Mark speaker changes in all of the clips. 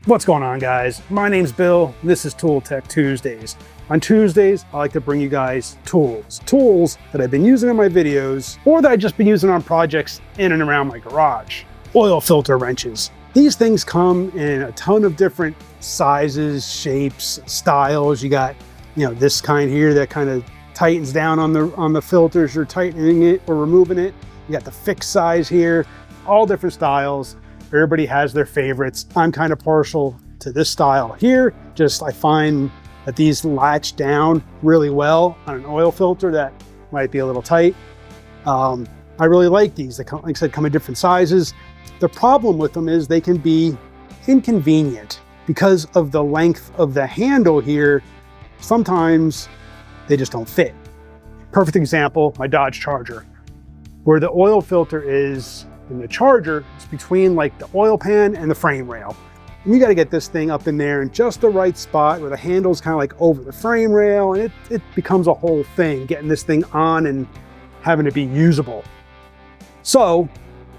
Speaker 1: What's going on, guys? My name's Bill. This is Tool Tech Tuesdays. On Tuesdays, I like to bring you guys tools that I've been using in my videos or that I've just been using on projects in and around my garage. Oil filter wrenches. These things come in a ton of different sizes, shapes, styles. You got, this kind here that kind of tightens down on the filters. You're tightening it or removing it. You got the fixed size here, all different styles. Everybody has their favorites. I'm kind of partial to this style here. I find that these latch down really well on an oil filter that might be a little tight. I really like these. They come, like I said, come in different sizes. The problem with them is they can be inconvenient because of the length of the handle here. Sometimes they just don't fit. Perfect example, my Dodge Charger, where the oil filter is in the Charger, it's between like the oil pan and the frame rail. And you got to get this thing up in there in just the right spot where the handle's kind of like over the frame rail, and it becomes a whole thing getting this thing on and having it be usable. So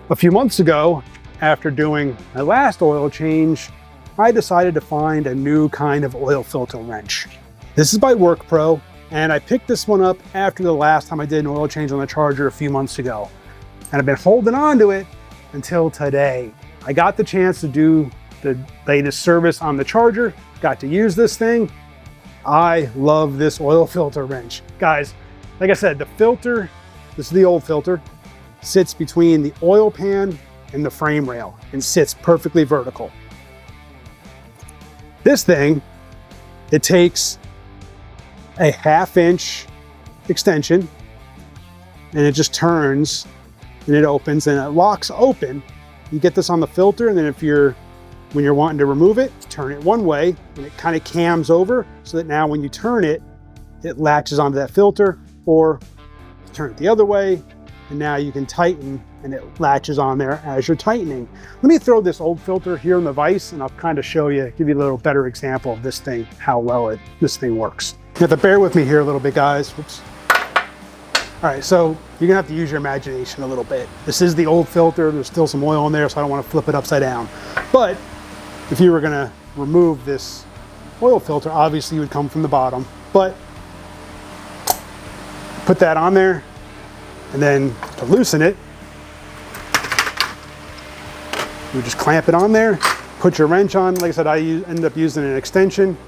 Speaker 1: a few months ago, after doing my last oil change, I decided to find a new kind of oil filter wrench. This is by WORKPRO, and I picked this one up after the last time I did an oil change on the Charger a few months ago. And I've been holding on to it until today. I got the chance to do the latest service on the Charger, got to use this thing. I love this oil filter wrench. Guys, like I said, the filter, this is the old filter, sits between the oil pan and the frame rail and sits perfectly vertical. This thing, it takes a 1/2 inch extension and it just turns and it opens and it locks open. You get this on the filter, and then when you're wanting to remove it, turn it one way and it kind of cams over so that now when you turn it, it latches onto that filter, or turn it the other way and now you can tighten and it latches on there as you're tightening. Let me throw this old filter here in the vise and I'll kind of show you, give you a little better example of this thing, how well this thing works. You have to bear with me here a little bit, guys. Whoops. All right, so you're gonna have to use your imagination a little bit. This is the old filter. There's still some oil in there, so I don't want to flip it upside down. But if you were gonna remove this oil filter, obviously you would come from the bottom, but put that on there, and then to loosen it, you just clamp it on there, put your wrench on. Like I said, I end up using an extension,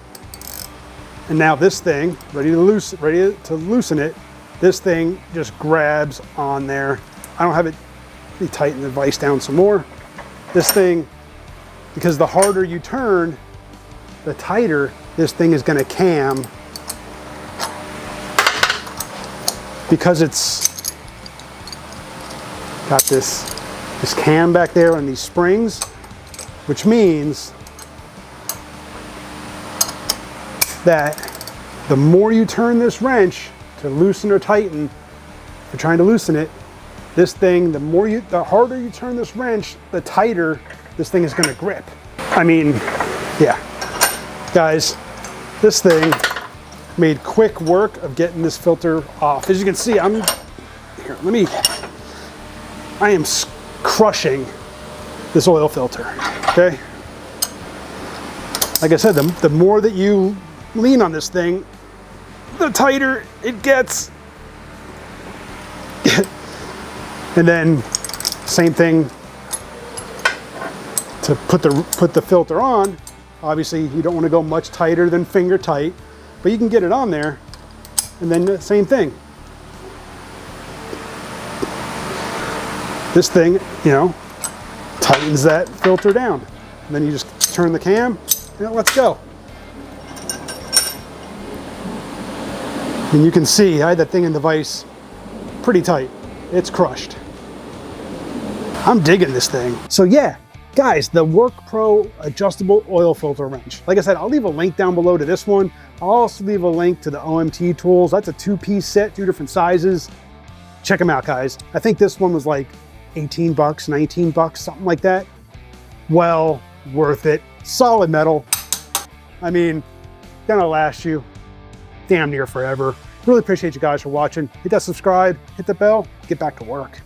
Speaker 1: and now this thing, ready to loosen it, this thing just grabs on there. I don't have it, let me tighten the vise down some more. This thing, because the harder you turn, the tighter this thing is gonna cam, because it's got this cam back there and these springs, which means that the more you turn this wrench to loosen or tighten, if you're trying to loosen it, this thing, the harder you turn this wrench, the tighter this thing is gonna grip. I mean, yeah. Guys, this thing made quick work of getting this filter off. As you can see, I am crushing this oil filter, okay? Like I said, the more that you lean on this thing, the tighter it gets. And then same thing to put the filter on. Obviously you don't want to go much tighter than finger tight, but you can get it on there, and then the same thing. This thing, tightens that filter down. And then you just turn the cam and it lets go. And you can see I had that thing in the vise pretty tight. It's crushed. I'm digging this thing. So yeah, guys, the WORKPRO adjustable oil filter wrench. Like I said, I'll leave a link down below to this one. I'll also leave a link to the OMT tools. That's a 2-piece set, 2 different sizes. Check them out, guys. I think this one was like 18 bucks, 19 bucks, something like that. Well worth it. Solid metal. I mean, gonna last you damn near forever. Really appreciate you guys for watching. Hit that subscribe, hit the bell, get back to work.